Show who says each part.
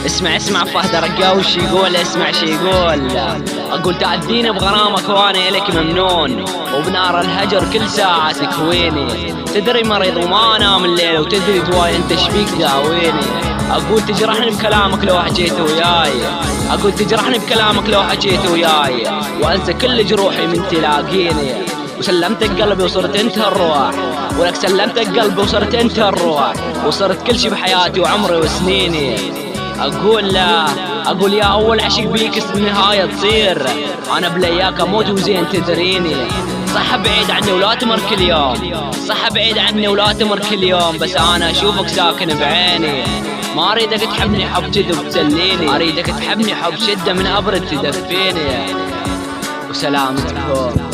Speaker 1: اسمع فهد رقاوش يقول اسمع شي يقول. اقول تعديني بغرامك وانا الك ممنون، وبنار الهجر كل ساعة تكويني. تدري مريض وما انام الليل، وتدري دواي انت شبيك داويني. اقول تجرحني بكلامك لو حكيت وياي، اقول تجرحني بكلامك لو حكيت وياي، وانسى كل جروحي من تلاقيني. وسلمتك قلبي وصرت انت الروح، ولك سلمتك قلبي وصرت انت الروح، وصرت كل شي بحياتي وعمري وسنيني. اقول لا، اقول يا اول عشق بيك النهاية تصير، انا بلياك اموت وزين تدريني. صح بعيد عني ولا تمر كل يوم، صح بعيد عني ولا تمر كل يوم، بس انا اشوفك ساكن بعيني. ما اريدك تحبني حب كذب تسليني، اريدك تحبني حب شدة من ابرد تدفيني. وسلامتكم.